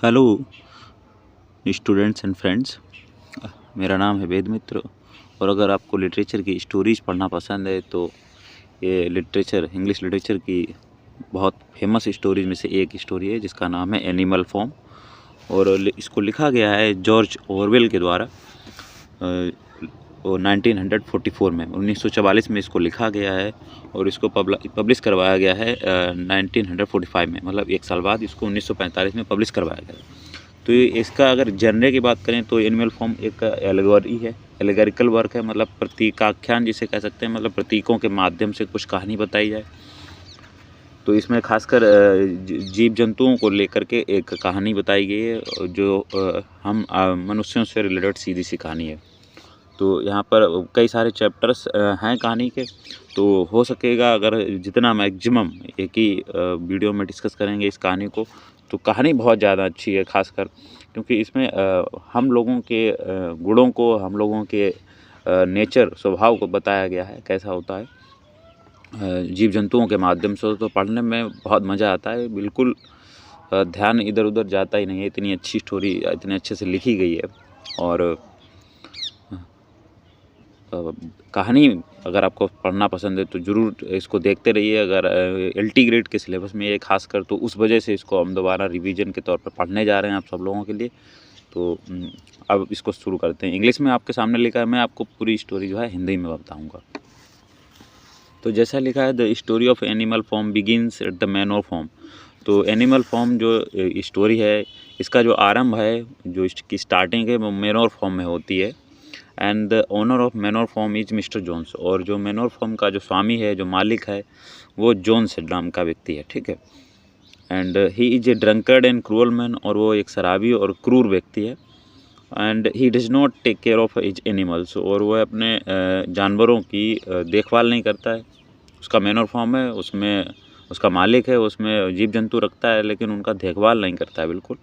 Hello students and friends. मेरा नाम है वेद मित्र। और अगर आपको लिटरेचर की स्टोरीज़ पढ़ना पसंद है तो ये लिटरेचर इंग्लिश लिटरेचर की बहुत फेमस स्टोरीज में से एक स्टोरी है जिसका नाम है एनिमल फॉर्म। और इसको लिखा गया है जॉर्ज ऑरवेल के द्वारा। वो 1944 में 1944 में इसको लिखा गया है और इसको पब्लिश करवाया गया है 1945 में, मतलब एक साल बाद इसको 1945 में पब्लिश करवाया गया। तो ये इसका अगर जनरे की बात करें तो एनिमल फॉर्म एक एलेगोरी है, एलेगोरिकल वर्क है, मतलब प्रतीकाख्यान जिसे कह सकते हैं, मतलब प्रतीकों के माध्यम से कुछ कहानी बताई जाए। तो इसमें खासकर जीव जंतुओं को लेकर के एक कहानी बताई गई है जो हम मनुष्यों से रिलेटेड सीधी सी कहानी है। तो यहाँ पर कई सारे चैप्टर्स हैं कहानी के, तो हो सकेगा अगर जितना मैक्सिमम एक ही वीडियो में डिस्कस करेंगे इस कहानी को, तो कहानी बहुत ज़्यादा अच्छी है, खासकर क्योंकि इसमें हम लोगों के गुणों को, हम लोगों के नेचर स्वभाव को बताया गया है कैसा होता है जीव जंतुओं के माध्यम से। तो पढ़ने में बहुत मज़ा आता है, बिल्कुल ध्यान इधर उधर जाता ही नहीं है, इतनी अच्छी स्टोरी इतने अच्छे से लिखी गई है। और कहानी अगर आपको पढ़ना पसंद है तो ज़रूर इसको देखते रहिए। अगर एलटी ग्रेड के सिलेबस में ये खासकर, तो उस वजह से इसको हम दोबारा रिवीजन के तौर पर पढ़ने जा रहे हैं आप सब लोगों के लिए। तो अब इसको शुरू करते हैं। इंग्लिश में आपके सामने लिखा है, मैं आपको पूरी स्टोरी जो है हिंदी में बताऊंगा। तो जैसा लिखा है, the story of Animal Farm begins at the Manor Farm. तो एनिमल फॉर्म जो स्टोरी है, इसका जो आरंभ है, जो इसकी स्टार्टिंग है, वो मैनोर फॉर्म में होती है। And the owner of Manor Farm is Mister Jones. और जो मैनोर फॉर्म का जो स्वामी है, जो मालिक है, वो जोन्स नाम का व्यक्ति है, ठीक है। And he is a drunkard and cruel man. और वो एक शराबी और क्रूर व्यक्ति है। And he does not take care of his animals. और वह अपने जानवरों की देखभाल नहीं करता है। उसका मैनोर फॉर्म है, उसमें उसका मालिक है, उसमें जीव जंतु रखता है, लेकिन उनका देखभाल नहीं करता है बिल्कुल।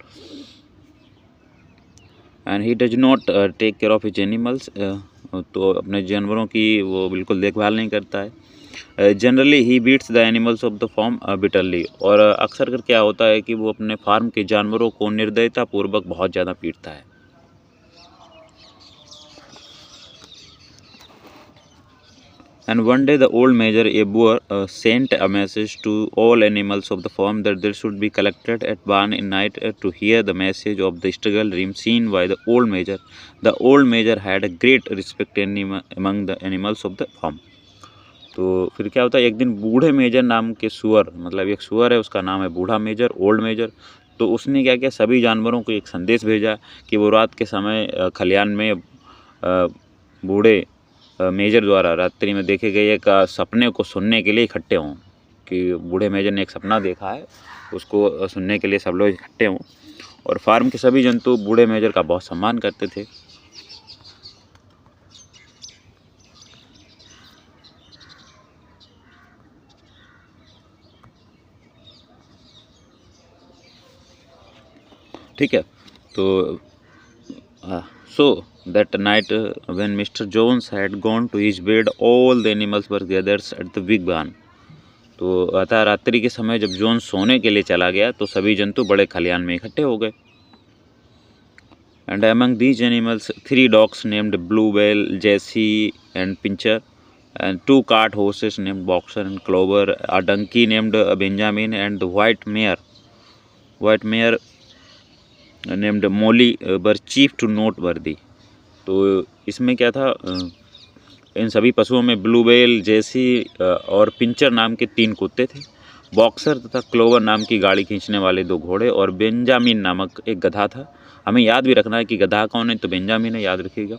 And he does not take care of his animals. तो अपने जानवरों की वो बिल्कुल देखभाल नहीं करता है। Generally he beats the animals of the farm bitterly. और अक्सर कर क्या होता है कि वो अपने फार्म के जानवरों को निर्दयतापूर्वक बहुत ज़्यादा पीटता है। And one day the old major, a boar, sent a message to all animals of the farm that they should be collected at barn in night to hear the message of the struggle dream seen by the old major. The old major had a great respect among the animals of the farm. तो फिर क्या होता है, एक दिन बूढ़े major नाम के सुअर, मतलब एक सुअर है, उसका नाम है बूढ़ा मेजर, ओल्ड मेजर। तो उसने क्या किया, सभी जानवरों को एक संदेश भेजा कि वो रात के समय खलियान में बूढ़े मेजर द्वारा रात्रि में देखे गए एक सपने को सुनने के लिए इकट्ठे हों। कि बूढ़े मेजर ने एक सपना देखा है, उसको सुनने के लिए सब लोग इकट्ठे हों। और फार्म के सभी जंतु बूढ़े मेजर का बहुत सम्मान करते थे। ठीक है। तो so that night when Mr. Jones had gone to his bed, all the animals were gathered at the big barn. तो अतः रात्रि के समय जब जोन सोने के लिए चला गया तो सभी जंतु बड़े खलियान में इकट्ठे हो गए। And among these animals 3 dogs named Bluebell, Jessie and Pincher, and 2 cart horses named Boxer and Clover, a donkey named Benjamin, and the white mare named Molly were chief to noteworthy. तो इसमें क्या था, इन सभी पशुओं में Bluebell, जेसी और puncture नाम के 3 कुत्ते थे, बॉक्सर तथा क्लोवर नाम की गाड़ी खींचने वाले 2 घोड़े, और बेंजामिन नामक एक गधा था। हमें याद भी रखना है कि गधा कौन है, तो बेंजामिन है, याद रखिएगा।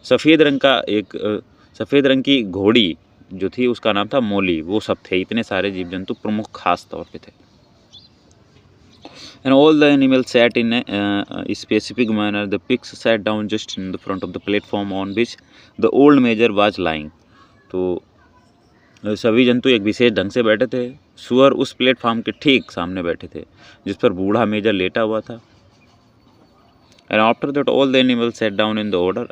सफ़ेद रंग की घोड़ी जो थी उसका नाम था मोली। वो सब थे, इतने सारे जीव जंतु प्रमुख खास तौर पे थे। And all the animals sat in a specific manner. The pigs sat down just in the front of the platform on which the old major was lying. तो सभी जंतु एक विशेष ढंग से बैठे थे। सुअर उस प्लेटफॉर्म के ठीक सामने बैठे थे जिस पर बूढ़ा मेजर लेटा हुआ था। And after that all the animals sat down in the order.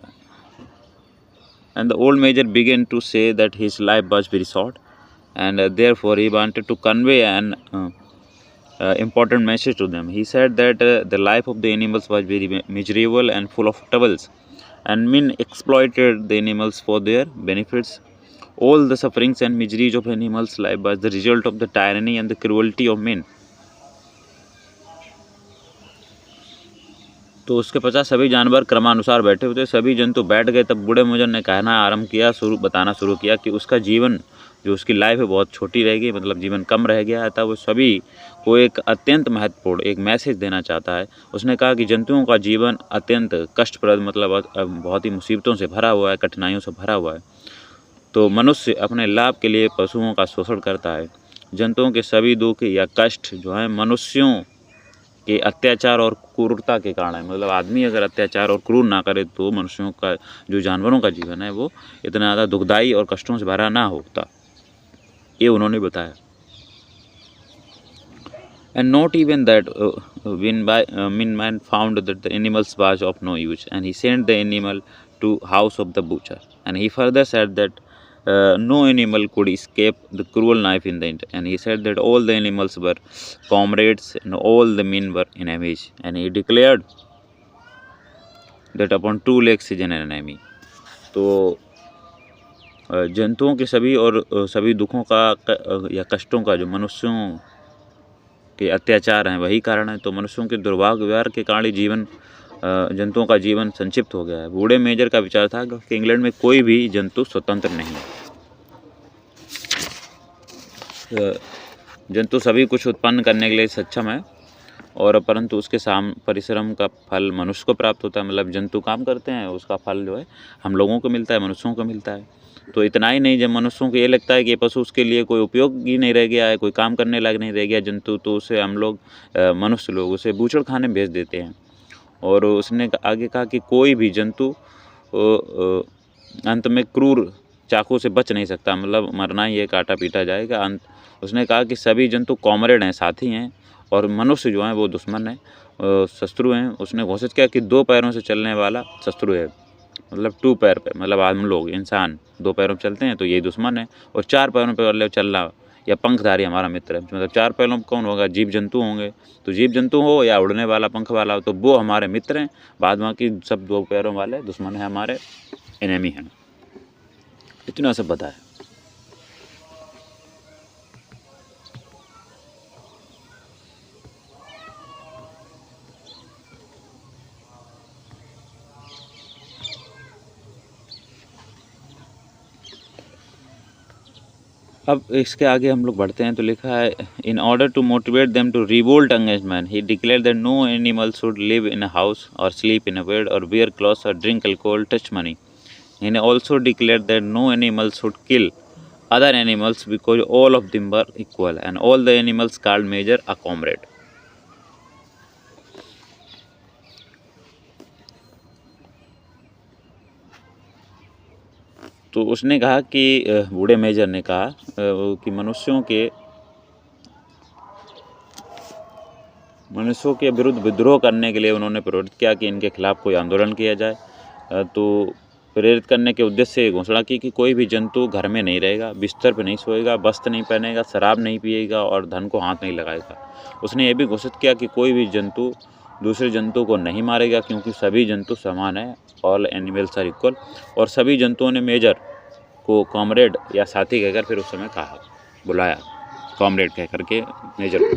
And the old major began to say that his life was very short, and therefore he wanted to convey an important message to them. He said that the life of the animals was very miserable and full of troubles, and men exploited the animals for their benefits. All the sufferings and miseries of animals' life was the result of the tyranny and the cruelty of men. तो उसके पश्चात सभी जानवर क्रमानुसार बैठे हुए थे, सभी जंतु बैठ गए। तब बूढ़े मुजर ने कहना आरंभ किया, बताना शुरू किया कि उसका जीवन, जो उसकी लाइफ है, बहुत छोटी रहेगी, मतलब जीवन कम रह गया है। तब वो सभी को एक अत्यंत महत्वपूर्ण एक मैसेज देना चाहता है। उसने कहा कि जंतुओं का जीवन अत्यंत कष्टप्रद, मतलब बहुत ही मुसीबतों से भरा हुआ है, कठिनाइयों से भरा हुआ है। तो मनुष्य अपने लाभ के लिए पशुओं का शोषण करता है। जंतुओं के सभी दुख या कष्ट जो है मनुष्यों के अत्याचार और क्रूरता के कारण है। मतलब आदमी अगर अत्याचार और क्रूर ना करे तो मनुष्यों का, जो जानवरों का जीवन है, वो इतना ज़्यादा दुखदाई और कष्टों से भरा ना होता, ये उन्होंने बताया। And not even that, when man found that the animals was of no use, and he sent the animal to house of the butcher. And he further said that no animal could escape the cruel knife in the end. And he said that all the animals were comrades and all the men were enemies. And he declared that upon two legs is an enemy. तो जंतुओं के सभी और सभी दुखों का या कष्टों का जो मनुष्यों के अत्याचार हैं वही कारण है। तो मनुष्यों के दुर्भाग्य व्यवहार के कारण ही जंतुओं का जीवन संक्षिप्त हो गया है। बूढ़े मेजर का विचार था कि इंग्लैंड में कोई भी जंतु स्वतंत्र नहीं है। जंतु सभी कुछ उत्पन्न करने के लिए सक्षम है, और परंतु उसके परिश्रम का फल मनुष्य को प्राप्त होता है। मतलब जंतु काम करते हैं, उसका फल जो है हम लोगों को मिलता है, मनुष्यों को मिलता है। तो इतना ही नहीं, जब मनुष्यों को ये लगता है कि ये पशु उसके लिए कोई उपयोगी नहीं रह गया है, कोई काम करने लायक नहीं रह गया जंतु, तो उसे हम लोग मनुष्य लोग उसे बूचड़ खाने भेज देते हैं। और उसने आगे कहा कि कोई भी जंतु अंत में क्रूर चाकू से बच नहीं सकता, मतलब मरना ही है, काटा पीटा जाएगा। उसने कहा कि सभी जंतु कॉमरेड हैं, साथी हैं, और मनुष्य जो हैं वो दुश्मन है, शत्रु हैं। उसने घोषित किया कि 2 पैरों से चलने वाला शत्रु है, मतलब 2 पैर पे, मतलब हम लोग इंसान 2 पैरों पे चलते हैं तो ये दुश्मन है, और 4 पैरों पे वाले चलना या पंखधारी हमारा मित्र है। मतलब 4 पैरों पे कौन होगा? जीव जंतु होंगे। तो जीव जंतु हो या उड़ने वाला, पंख वाला हो, तो वो हमारे मित्र हैं। बाद बाकी सब 2 पैरों वाले दुश्मन हैं, हमारे एनिमी हैं। इतना सब बताया। अब इसके आगे हम लोग बढ़ते हैं तो लिखा है, in order to motivate them to revolt against man he declare that no animal should live in a house और स्लीप इन अ बेड और वेयर क्लॉथ्स और drink alcohol touch money. He also declare that no animal should kill other animals because all of them were equal and all the animals called major a comrade. तो उसने कहा कि बूढ़े major ने कहा कि मनुष्यों के विरुद्ध विद्रोह करने के लिए उन्होंने प्रेरित किया कि इनके खिलाफ कोई आंदोलन किया जाए। तो प्रेरित करने के उद्देश्य से घोषणा की कि कोई भी जंतु घर में नहीं रहेगा, बिस्तर पर नहीं सोएगा, वस्त्र नहीं पहनेगा, शराब नहीं पिएगा और धन को हाथ नहीं लगाएगा। उसने ये भी घोषित किया कि कोई भी जंतु दूसरे जंतु को नहीं मारेगा, क्योंकि सभी जंतु समान हैं, ऑल एनिमल्स आर इक्वल। और सभी जंतुओं ने मेजर को कॉमरेड या साथी कहकर फिर उस समय कहा, बुलाया कॉमरेड कह करके मेजर को।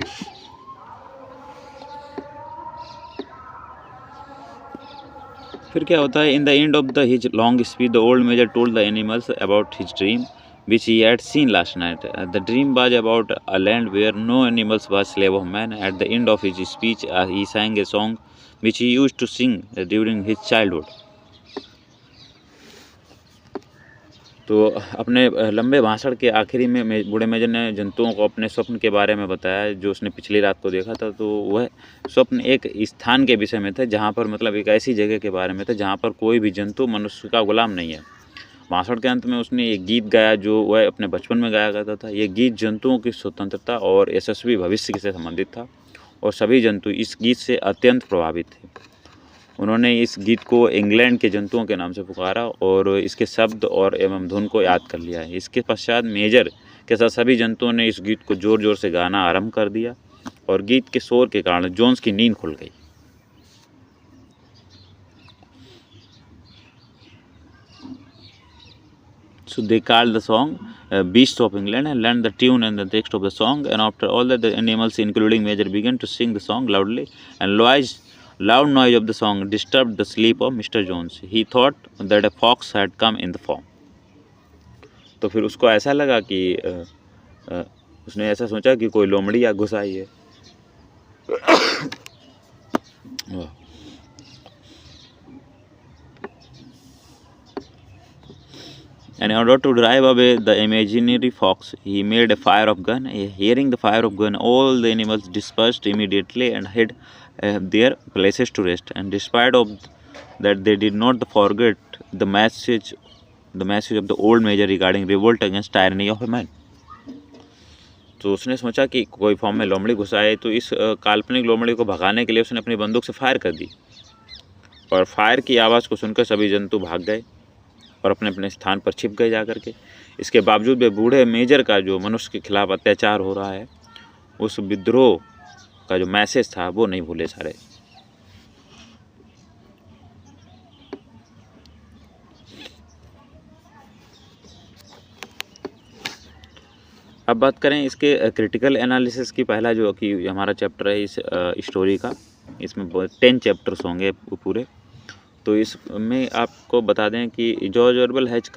फिर क्या होता है, in the end of the his long speech the Old Major told the animals about his dream which he had seen last night. The dream was about a land where no animals were slave of man. At the end of his speech, he sang a song which he used to sing during his childhood. तो अपने लंबे भाषण के आखिरी में बूढ़े major ने जंतुओं को अपने स्वप्न के बारे में बताया जो उसने पिछली रात को देखा था। तो वह स्वप्न एक स्थान के विषय में था, जहाँ पर मतलब एक ऐसी जगह के बारे में था जहाँ पर कोई भी जंतु मनुष्य का गुलाम नहीं है। भाषण के अंत में उसने एक गीत गाया जो वह अपने बचपन में गाया करता था। ये गीत जंतुओं की स्वतंत्रता और यशस्वी भविष्य से संबंधित था, और सभी जंतु इस गीत से अत्यंत प्रभावित थे। उन्होंने इस गीत को इंग्लैंड के जंतुओं के नाम से पुकारा और इसके शब्द और एवं धुन को याद कर लिया है। इसके पश्चात मेजर के साथ सभी जंतुओं ने इस गीत को ज़ोर ज़ोर से गाना आरंभ कर दिया, और गीत के शोर के कारण जोन्स की नींद खुल गई। So they called the song Beasts of England and learned the tune and the text of the song. And after all that, the animals, including Major, began to sing the song loudly. And loud noise of the song disturbed the sleep of Mr. Jones. He thought that a fox had come in the form. तो फिर उसको ऐसा लगा कि उसने ऐसा सोचा कि कोई लोमड़ी या घुस आई है। And in order to drive away the imaginary fox, he made a fire of gun. Hearing the fire of gun, all the animals dispersed immediately and hid their places to rest. And despite of that, they did not forget the message of the old major regarding revolt against tyranny of a man. तो उसने सोचा कि कोई form में लोमड़ी घुस आए, तो इस काल्पनिक लोमड़ी को भगाने के लिए उसने अपनी बंदूक से फायर कर दी। और फायर की आवाज़ को सुनकर सभी जंतु भाग गए और अपने अपने स्थान पर छिप गए जा करके। इसके बावजूद भी बूढ़े मेजर का जो मनुष्य के खिलाफ अत्याचार हो रहा है, उस विद्रोह का जो मैसेज था वो नहीं भूले सारे। अब बात करें इसके क्रिटिकल एनालिसिस की। पहला जो कि हमारा चैप्टर है इस स्टोरी का, इसमें 10 चैप्टर्स होंगे पूरे। तो इसमें आपको बता दें कि George Orwell has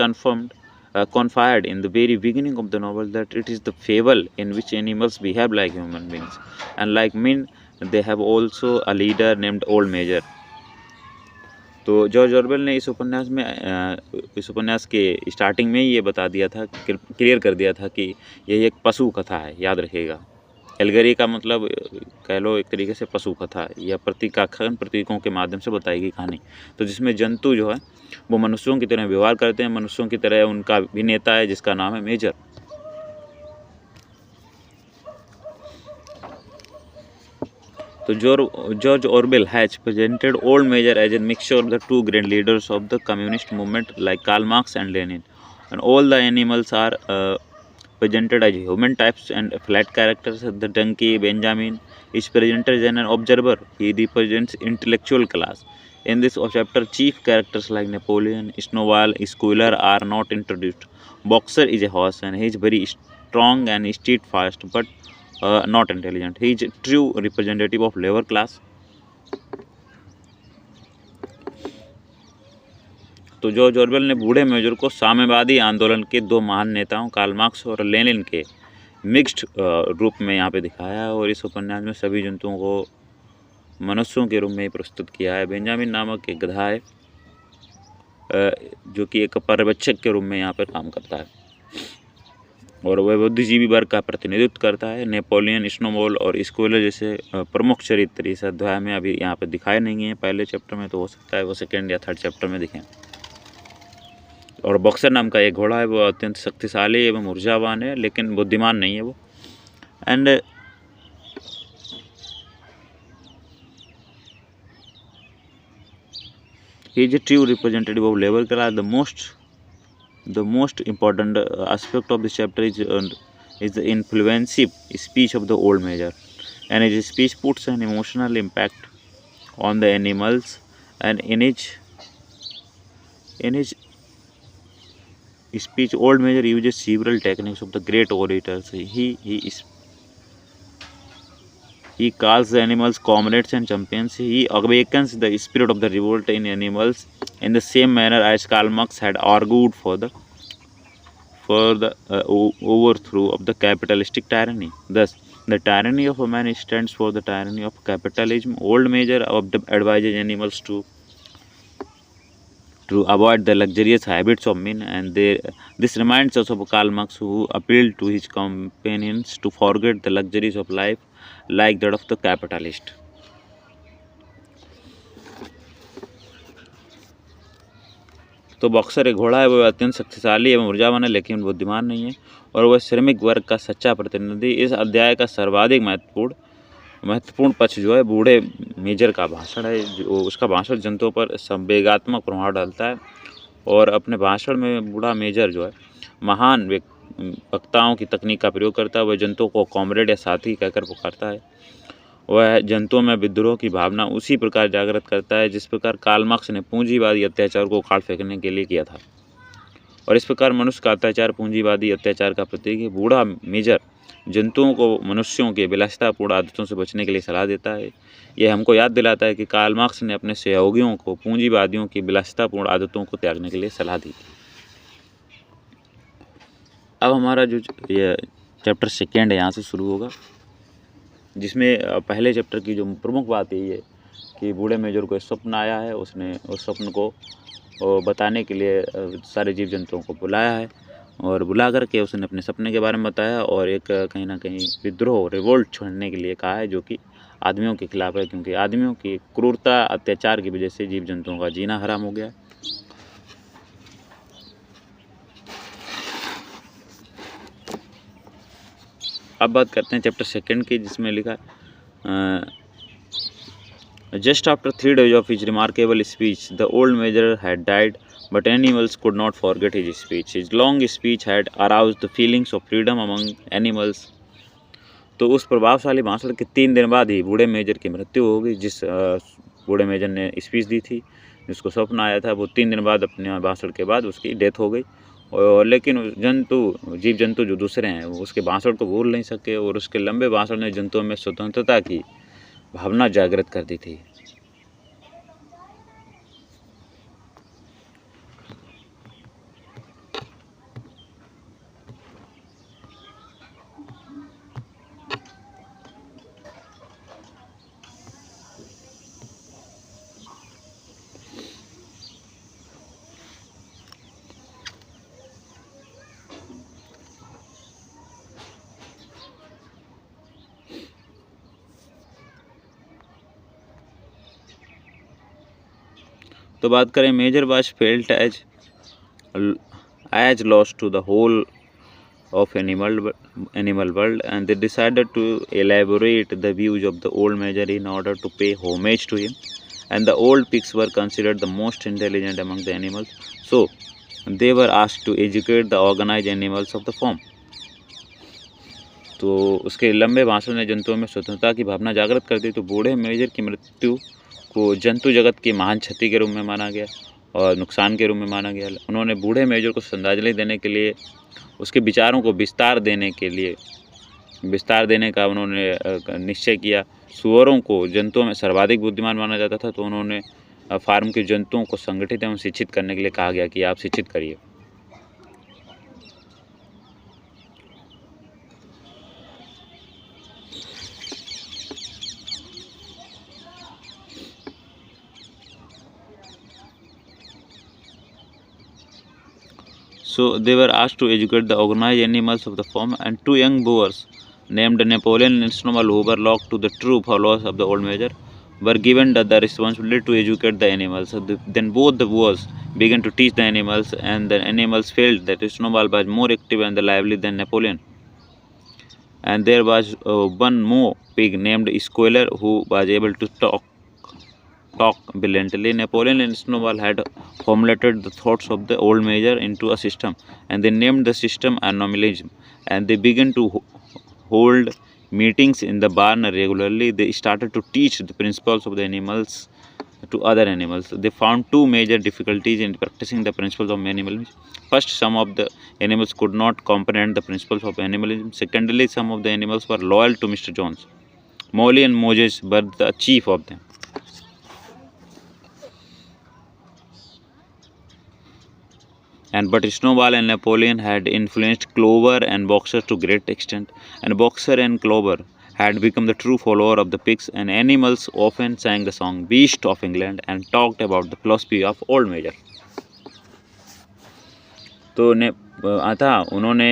confided in the very beginning of the novel that it is the fable in which animals behave like human beings and like men they have also a leader named Old Major। तो George Orwell ने इस उपन्यास के starting में ही ये बता दिया था, क्लियर कर दिया था कि यह एक पशु कथा है। याद रखिएगा, एल्गरी का मतलब कह लो एक तरीके से पशु कथा या प्रतीकों के माध्यम से बताई गई कहानी। तो जिसमें जंतु जो है वो मनुष्यों की तरह व्यवहार करते हैं, मनुष्यों की तरह उनका भी नेता है जिसका नाम है मेजर। तो George Orwell has presented Old Major as a mixture of the two great leaders of the communist movement like Karl Marx and Lenin, and all the animals are presented as human types and flat characters. The donkey Benjamin is presented as an observer. He represents intellectual class. In this chapter, chief characters like Napoleon, Snowball, Squealer are not introduced. Boxer is a horse and he is very strong and steadfast, but not intelligent. He is a true representative of labor class. तो George Orwell ने बूढ़े major को साम्यवादी आंदोलन के दो महान नेताओं कार्ल मार्क्स और लेनिन के मिक्स्ड रूप में यहाँ पे दिखाया, और इस उपन्यास में सभी जंतुओं को मनुष्यों के रूप में प्रस्तुत किया है। बेंजामिन नामक एक गधा है जो कि एक पर्यवेक्षक के रूप में यहाँ पर काम करता है और वह बुद्धिजीवी वर्ग का प्रतिनिधित्व करता है। नेपोलियन, स्नोबॉल और स्क्वेलर जैसे प्रमुख चरित्र इस अध्याय में अभी यहाँ पर दिखाए नहीं हैं पहले चैप्टर में, तो हो सकता है वो सेकेंड या थर्ड चैप्टर में दिखें। और बॉक्सर नाम का एक घोड़ा है, वो अत्यंत शक्तिशाली एवं ऊर्जावान है लेकिन बुद्धिमान नहीं है वो। And he is A true representative of labour class. The most important aspect of this chapter is the influensive speech of the old major, and his speech puts an emotional impact on the animals, and in his speech old major uses several techniques of the great orators. He calls the animals comrades and champions. He awakens the spirit of the revolt in animals in the same manner as Karl Marx had argued for the overthrow of the capitalistic tyranny. Thus, the tyranny of a man stands for the tyranny of capitalism. Old major advises animals to avoid the luxurious habits of men, and this reminds us of Karl Marx, who appealed to his companions to forget the luxuries of life like that of the capitalist. तो boxer एक घोड़ा है, वह अत्यंत शक्तिशाली एवं ऊर्जावान है लेकिन बुद्धिमान नहीं है, और वह श्रमिक वर्ग का सच्चा प्रतिनिधि। इस अध्याय का सर्वाधिक महत्वपूर्ण पक्ष जो है बूढ़े मेजर का भाषण है, जो उसका भाषण जंतुओं पर संवेगात्मक प्रभाव डालता है। और अपने भाषण में बूढ़ा मेजर जो है वक्ताओं की तकनीक का प्रयोग करता है। वह जंतुओं को कॉमरेड या साथी कहकर पुकारता है। वह जंतुओं में विद्रोह की भावना उसी प्रकार जागृत करता है जिस प्रकार कार्ल मार्क्स ने पूंजीवादी अत्याचार को उखाड़ फेंकने के लिए किया था। और इस प्रकार मनुष्य का अत्याचार पूंजीवादी अत्याचार का प्रतीक है। बूढ़ा मेजर जंतुओं को मनुष्यों के विलासितापूर्ण आदतों से बचने के लिए सलाह देता है। यह हमको याद दिलाता है कि कार्ल मार्क्स ने अपने सहयोगियों को पूंजीवादियों की विलासितापूर्ण आदतों को त्यागने के लिए सलाह दी। अब हमारा जो ये चैप्टर सेकेंड है यहाँ से शुरू होगा, जिसमें पहले चैप्टर की जो प्रमुख बात यही है कि बूढ़े मेजर को स्वप्न आया है। उसने उस स्वप्न को बताने के लिए सारे जीव जंतुओं को बुलाया है और बुला करके उसने अपने सपने के बारे में बताया और एक कहीं ना कहीं विद्रोह रिवोल्ट छोड़ने के लिए कहा है, जो कि आदमियों के खिलाफ है, क्योंकि आदमियों की क्रूरता अत्याचार की वजह से जीव जंतुओं का जीना हराम हो गया। अब बात करते हैं चैप्टर सेकेंड की, जिसमें लिखा just after 3 days of his remarkable speech, the old major had died, but animals could not forget his speech. His long speech had aroused the feelings of freedom among animals. तो उस प्रभावशाली भाषण के 3 दिन बाद ही बूढ़े मेजर की मृत्यु हो गई। जिस बूढ़े मेजर ने स्पीच दी थी, जिसको स्वप्न आया था, वो 3 दिन बाद अपने भाषण के बाद उसकी डेथ हो गई। और लेकिन जीव जंतु जो दूसरे हैं वो उसके भाषण को भूल नहीं सके और उसके लंबे भाषण ने जंतुओं में स्वतंत्रता की भावना जागृत कर दी थी। तो बात करें Major was felt as lost to the whole of animal world, and they decided to elaborate the views of the old major in order to pay homage to him. And the old pigs were considered the most intelligent among the animals, so they were asked to educate the organized animals of the farm. तो उसके लंबे भाषण ने जंतुओं में स्वतंत्रता की भावना जागृत कर दी। तो बूढ़े मेजर की मृत्यु को जंतु जगत की महान क्षति के रूप में माना गया और नुकसान के रूप में माना गया। उन्होंने बूढ़े मेजर को श्रद्धांजलि देने के लिए, उसके विचारों को विस्तार देने का उन्होंने निश्चय किया। सुअरों को जंतुओं में सर्वाधिक बुद्धिमान माना जाता था, तो उन्होंने फार्म के जंतुओं को संगठित एवं शिक्षित करने के लिए कहा गया कि आप शिक्षित करिए। So they were asked to educate the organized animals of the farm, and 2 young boers named Napoleon and Snowball, who were locked to the true followers of the old major, were given the responsibility to educate the animals. So then both the boers began to teach the animals, and the animals felt that Snowball was more active and lively than Napoleon. And there was one more pig named Squealer who was able to talk brilliantly. Napoleon and Snowball had formulated the thoughts of the old major into a system, and they named the system Anomalism. And they began to hold meetings in the barn regularly. They started to teach the principles of the animals to other animals. They found 2 major difficulties in practicing the principles of animalism. First, some of the animals could not comprehend the principles of animalism. Secondly, some of the animals were loyal to Mr. Jones. Molly and Moses were the chief of them. But Snowball and Napoleon had influenced Clover and Boxer to great extent, and Boxer and Clover had become the true follower of the pigs, and animals often sang the song Beast of England and talked about the philosophy of Old Major. तो उन्होंने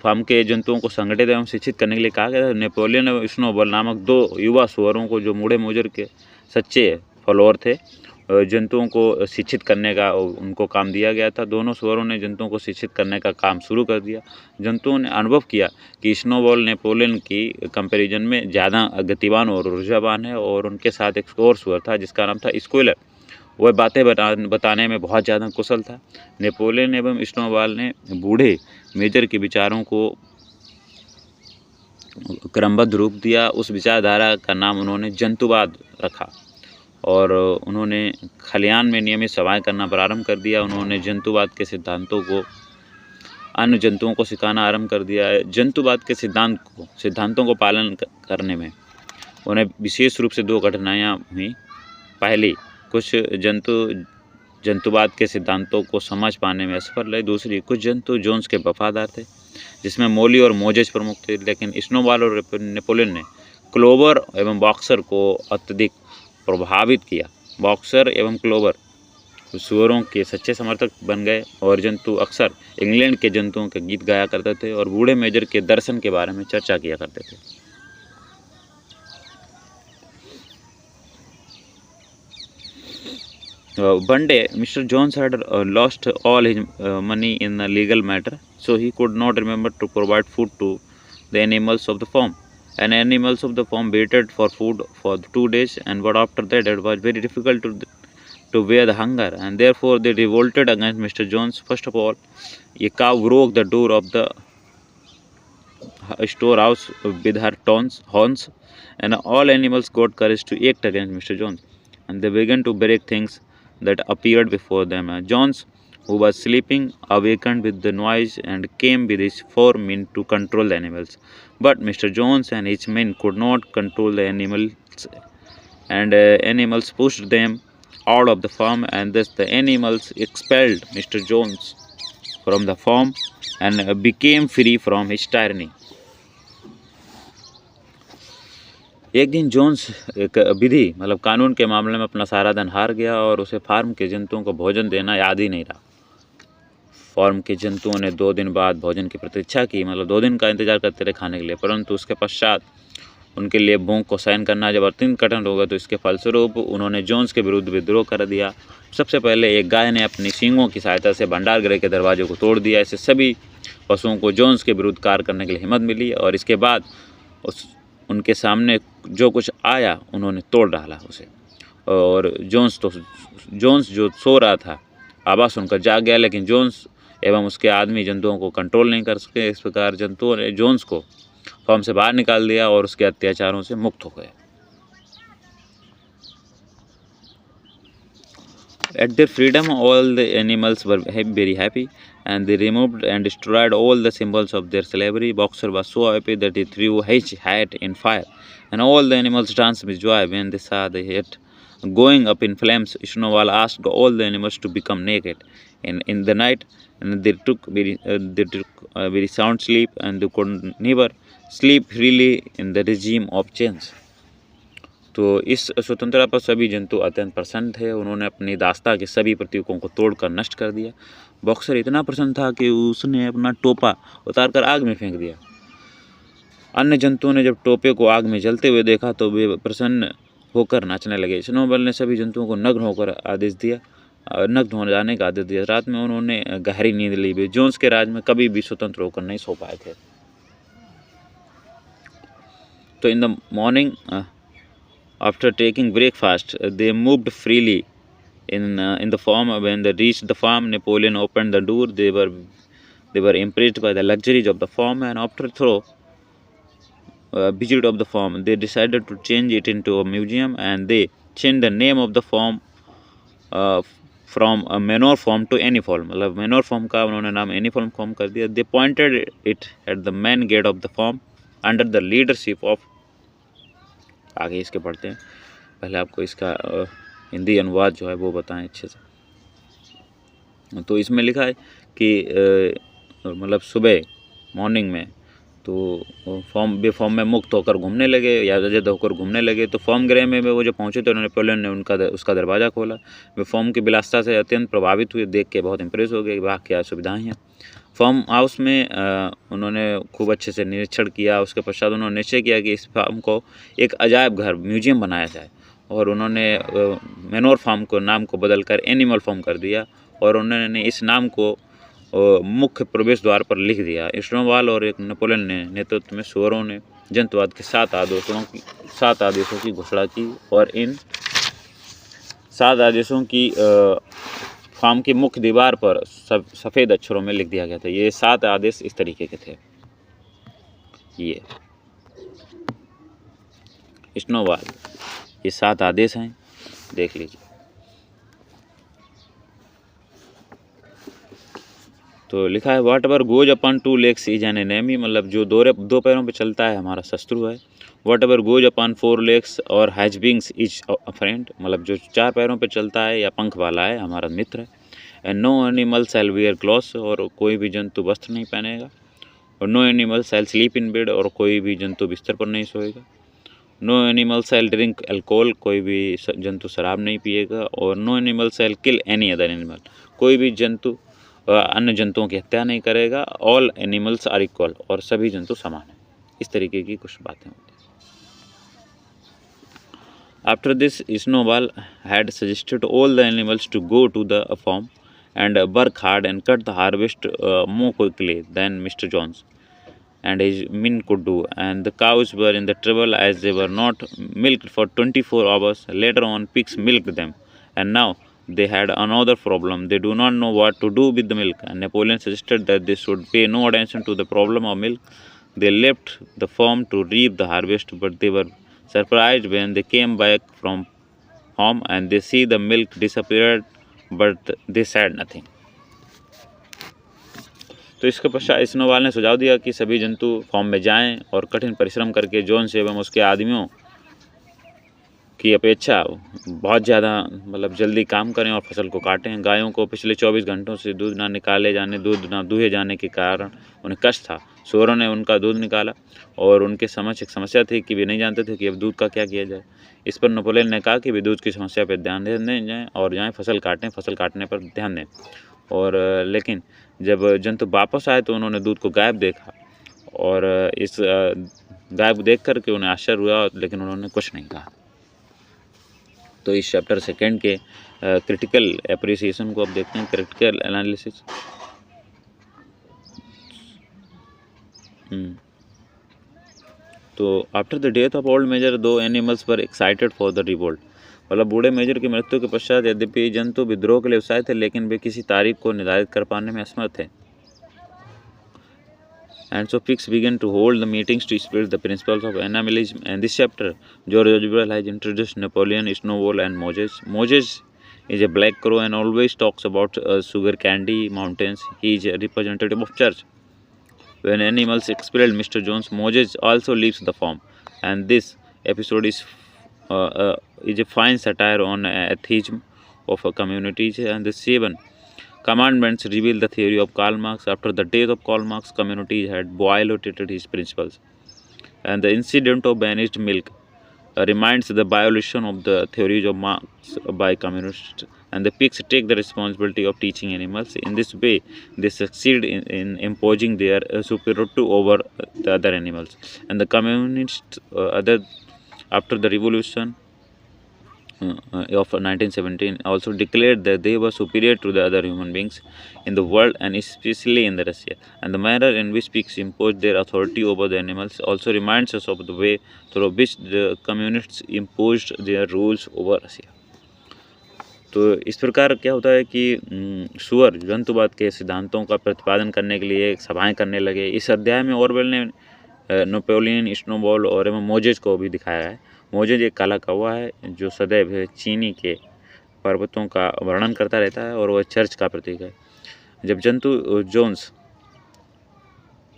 farm के जंतुओं को संगठित एवं शिक्षित करने के लिए कहा गया था। नेपोलियन और स्नोबॉल नामक 2 युवा सुअरों को, जो बूढ़े मेजर के सच्चे फॉलोअर थे, जंतुओं को शिक्षित करने का उनको काम दिया गया था। दोनों सुअरों ने जंतुओं को शिक्षित करने का काम शुरू कर दिया। जंतुओं ने अनुभव किया कि स्नोबॉल नेपोलियन की कंपैरिजन में ज़्यादा गतिवान और ऊर्जावान है, और उनके साथ एक और सुअर था जिसका नाम था स्क्वेलर। वह बातें बताने में बहुत ज़्यादा कुशल था। नेपोलियन एवं स्नोबॉल ने बूढ़े मेजर के विचारों को क्रमबद्ध रूप दिया। उस विचारधारा का नाम उन्होंने जंतुवाद रखा और उन्होंने खलियान में नियमित सभाएं करना प्रारंभ कर दिया। उन्होंने जंतुवाद के सिद्धांतों को अन्य जंतुओं को सिखाना आरंभ कर दिया है। जंतुवाद के सिद्धांतों को पालन करने में उन्हें विशेष रूप से 2 कठिनाइयाँ हुई। पहली, कुछ जंतुवाद के सिद्धांतों को समझ पाने में असफल रहे। दूसरी, कुछ जंतु जोन्स के वफादार थे, जिसमें मोली और मोजेस प्रमुख थे, लेकिन स्नोबॉल और नेपोलियन ने क्लोवर एवं बॉक्सर को अत्यधिक प्रभावित किया। बॉक्सर एवं क्लोवर सुअरों के सच्चे समर्थक बन गए और जंतु अक्सर इंग्लैंड के जंतुओं के गीत गाया करते थे और बूढ़े मेजर के दर्शन के बारे में चर्चा किया करते थे। One day, Mr. Jones had lost all his money in a legal matter, so he could not remember to provide food to the animals of the farm. And animals of the farm waited for food for 2 days, and but after that it was very difficult to bear the hunger, and therefore they revolted against Mr. Jones. First of all, a cow broke the door of the storehouse with her horns, and all animals got courage to act against Mr. Jones, and they began to break things that appeared before them. Jones, who was sleeping, awakened with the noise and came with his 4 men to control the animals. But Mr. Jones and his men could not control the animals, and animals pushed them out of the farm, and thus the animals expelled Mr. Jones from the farm and became free from his tyranny. एक दिन Jones एक विधि मतलब कानून के मामले में अपना सारा धन हार गया और उसे फार्म के जंतुओं को भोजन देना याद ही नहीं रहा। फार्म के जंतुओं ने 2 दिन बाद भोजन की प्रतीक्षा की, मतलब 2 दिन का इंतजार करते रहे खाने के लिए, परंतु उसके पश्चात उनके लिए भूख को सहन करना जब अत्यंत कठिन हो गया तो इसके फलस्वरूप उन्होंने जोन्स के विरुद्ध विद्रोह कर दिया। सबसे पहले एक गाय ने अपनी सींगों की सहायता से भंडार गृह के दरवाजे को तोड़ दिया। इससे सभी पशुओं को जोन्स के विरुद्ध कार्य करने के लिए हिम्मत मिली और इसके बाद उनके सामने जो कुछ आया उन्होंने तोड़ डाला उसे। और जोन्स जो सो रहा था आवाज़ सुनकर जाग गया, लेकिन जोन्स एवं उसके आदमी जंतुओं को कंट्रोल नहीं कर सके। इस प्रकार जंतुओं ने जोन्स को फार्म से बाहर निकाल दिया और उसके अत्याचारों से मुक्त हो गए। At their freedom, all the animals were very happy, and they removed and destroyed all the symbols of their slavery. Boxer was so happy that he threw his hat in fire, and all the animals danced with joy when they saw the hat going up in flames. Snowball asked all the animals to become naked in the night, and they took very sound sleep, and they could never sleep freely in the regime of chains. तो इस स्वतंत्रता पर सभी जंतु अत्यंत प्रसन्न थे। उन्होंने अपनी दास्ता के सभी प्रतीकों को तोड़कर नष्ट कर दिया। बॉक्सर इतना प्रसन्न था कि उसने अपना टोपा उतारकर आग में फेंक दिया। अन्य जंतुओं ने जब टोपे को आग में जलते हुए देखा तो वे प्रसन्न होकर नाचने लगे। स्नोबॉल ने सभी जंतुओं को नग्न हो जाने का आदेश दिया। रात में उन्होंने गहरी नींद ली। वे जोन्स के राज में कभी भी स्वतंत्र होकर नहीं सो पाए थे। तो in the morning after taking breakfast, they moved freely in the farm. When they reached the farm, Napoleon opened the door. They were impressed by the luxuries of the farm, and after a thorough visit of the farm, they decided to change it into a museum, and they changed the name of the farm from a manor farm to any farm. मतलब manor farm का उन्होंने नाम any farm कर दिया। They pointed it at the main gate of the farm under the leadership of, आगे इसके पढ़ते हैं। पहले आपको इसका हिंदी अनुवाद जो है वो बताएं अच्छे से। तो इसमें लिखा है कि मतलब सुबह मॉर्निंग में तो फॉर्म में मुक्त होकर घूमने लगे या आज़ाद होकर घूमने लगे। तो फॉर्म गृह में वो जो पहुंचे तो नेपोलियन ने उसका दरवाज़ा खोला। वे फॉर्म की विलासिता से अत्यंत प्रभावित हुए, देख के बहुत इम्प्रेस हो गए। वाह क्या सुविधाएँ हैं। फार्म हाउस में उन्होंने खूब अच्छे से निरीक्षण किया। उसके पश्चात उन्होंने निश्चय किया कि इस फार्म को एक अजायब घर म्यूजियम बनाया जाए, और उन्होंने मैनोर फार्म को नाम को बदलकर एनिमल फार्म कर दिया, और उन्होंने इस नाम को मुख्य प्रवेश द्वार पर लिख दिया। स्नोबॉल और एक नेपोलियन ने नेतृत्व में सुअरों ने जंतुवाद के 7 आदेशों की घोषणा की, और इन 7 आदेशों की फॉर्म की मुख्य दीवार पर सफ़ेद अक्षरों में लिख दिया गया था। ये 7 आदेश इस तरीके के थे। ये स्नोबॉल, ये 7 आदेश हैं, देख लीजिए। तो लिखा है what ever goes upon 2 legs is an enemy, मतलब जो 2 पैरों पे चलता है हमारा शत्रु है। What ever goes upon 4 legs और has wings is a friend, मतलब जो 4 पैरों पे चलता है या पंख वाला है हमारा मित्र है। And no animal shall wear clothes, और कोई भी जंतु वस्त्र नहीं पहनेगा। और no animal shall sleep in bed, और कोई भी जंतु बिस्तर पर नहीं सोएगा। No animal shall drink alcohol, कोई भी जंतु शराब नहीं पिएगा। और no animal shall kill any other animal, कोई भी जंतु अन्य जंतुओं की हत्या नहीं करेगा। ऑल एनिमल्स आर इक्वल, और सभी जंतु समान हैं। इस तरीके की कुछ बातें होती हैं। After this Snowball had suggested all the animals to go to the farm and work hard and cut the harvest more quickly than Mr. Jones and his men could do. And the cows were in the trouble as they were not milked for 24 hours. Later on, pigs milked them, and now they had another problem. They do not know what to do with the milk. And Napoleon suggested that they should pay no attention to the problem of milk. They left the farm to reap the harvest, but they were surprised when they came back from home and they see the milk disappeared, but they said nothing. तो इसके पश्चात snowball ने सुझाव दिया कि सभी जंतु farm में जाएं और कठिन परिश्रम करके जोन्स एवं उसके आदमियों की अपेक्षा बहुत ज़्यादा मतलब जल्दी काम करें और फसल को काटें। गायों को पिछले 24 घंटों से दूध ना निकाले जाने, दूध ना दूहे जाने के कारण उन्हें कष्ट था। सूअरों ने उनका दूध निकाला और उनके समक्ष एक समस्या थी कि वे नहीं जानते थे कि अब दूध का क्या किया जाए। इस पर नेपोलियन ने कहा कि वे दूध की समस्या पर ध्यान दें जाएँ और जाएँ फसल काटें, फसल काटने पर ध्यान दें। और लेकिन जब जंतु वापस आए तो उन्होंने दूध को गायब देखा, और इस गायब देख कर के उन्हें आश्चर्य हुआ, लेकिन उन्होंने कुछ नहीं कहा। तो इस चैप्टर सेकेंड के क्रिटिकल एप्रिसिएशन को अब देखते हैं, क्रिटिकल एनालिसिस। तो after the death of old Major दो animals were excited for the revolt, मतलब बूढ़े मेजर की मृत्यु के पश्चात यद्यपि जंतु विद्रोह के लिए उत्साहित थे, लेकिन वे किसी तारीख को निर्धारित कर पाने में असमर्थ थे। And so pigs began to hold the meetings to spread the principles of animalism. And this chapter, George Orwell has introduced Napoleon, Snowball, and Moses. Moses is a black crow and always talks about sugar candy mountains. He is a representative of church. When animals expelled Mr. Jones, Moses also leaves the farm. And this episode is a fine satire on atheism of communities. And the 7 commandments reveal the theory of Karl Marx. After the death of Karl Marx, communities had violated his principles. And the incident of banished milk reminds the violation of the theories of Marx by communists. And the pigs take the responsibility of teaching animals. In this way, they succeed in imposing their superiority over the other animals. And the communists, after the revolution of 1917, also declared that they were superior to the other human beings in the world, and especially in the Russia. And the manner in which pigs imposed their authority over the animals also reminds us of the way through which the communists imposed their rules over Russia. तो इस प्रकार क्या होता है कि सुअर जंतुवाद के सिद्धांतों का प्रतिपादन करने के लिए सभाएं करने लगे। इस अध्याय में ऑरवेल ने नेपोलियन, स्नोबॉल और एवं मोजेज को भी दिखाया है। मोजेज एक काला कौवा है जो सदैव चीनी के पर्वतों का वर्णन करता रहता है और वह चर्च का प्रतीक है। जब जंतु जोन्स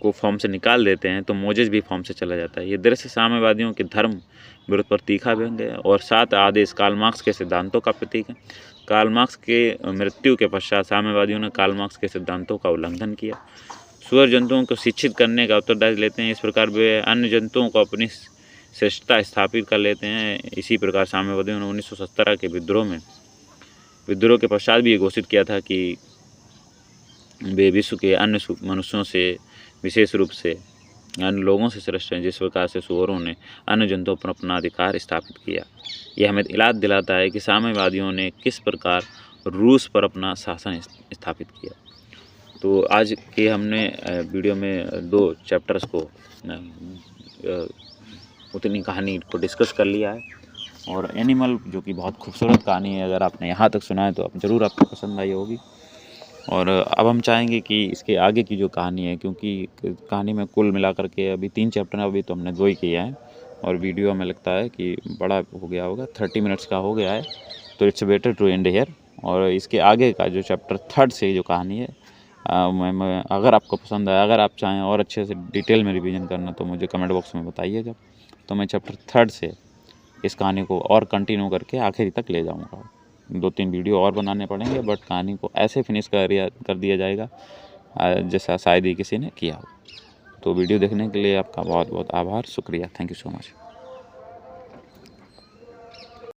को फॉर्म से निकाल देते हैं तो मोजेज भी फॉर्म से चला जाता है। ये दृश्य साम्यवादियों के धर्म विरोध पर तीखा व्यंग है और 7 आदेश कार्ल मार्क्स के सिद्धांतों का प्रतीक है। कार्ल मार्क्स के मृत्यु के पश्चात साम्यवादियों ने कार्ल मार्क्स के सिद्धांतों का उल्लंघन किया। सुअर जंतुओं को शिक्षित करने का उत्तरदायित्व लेते हैं। इस प्रकार वे अन्य जंतुओं को अपनी श्रेष्ठता स्थापित कर लेते हैं। इसी प्रकार साम्यवादियों ने 1917 के विद्रोह के पश्चात भी ये घोषित किया था कि वे विश्व के अन्य मनुष्यों से, विशेष रूप से अन्य लोगों से श्रेष्ठ हैं, जिस प्रकार से सुअरों ने अन्य जंतुओं पर अपना अधिकार स्थापित किया। यह हमें याद दिलाता है कि साम्यवादियों ने किस प्रकार रूस पर अपना शासन स्थापित किया। तो आज के हमने वीडियो में 2 चैप्टर्स को उतनी कहानी को डिस्कस कर लिया है और एनिमल, जो कि बहुत खूबसूरत कहानी है। अगर आपने यहाँ तक सुना है तो ज़रूर आपको पसंद आई होगी। और अब हम चाहेंगे कि इसके आगे की जो कहानी है, क्योंकि कहानी में कुल मिलाकर के अभी 3 चैप्टर हैं, अभी तो हमने 2 ही किए हैं और वीडियो हमें लगता है कि बड़ा हो गया होगा, 30 मिनट्स का हो गया है, तो it's better to end here. और इसके आगे का जो चैप्टर 3 से जो कहानी है, मैं अगर आपको पसंद आया, अगर आप चाहें और अच्छे से डिटेल में रिवीजन करना तो मुझे कमेंट बॉक्स में बताइएगा, तो मैं चैप्टर 3 से इस कहानी को और कंटिन्यू करके आखिरी तक ले जाऊँगा। 2-3 वीडियो और बनाने पड़ेंगे, बट कहानी को ऐसे फिनिश कर दिया जाएगा जैसा शायद ही किसी ने किया हो। तो वीडियो देखने के लिए आपका बहुत बहुत आभार, शुक्रिया, थैंक यू सो मच।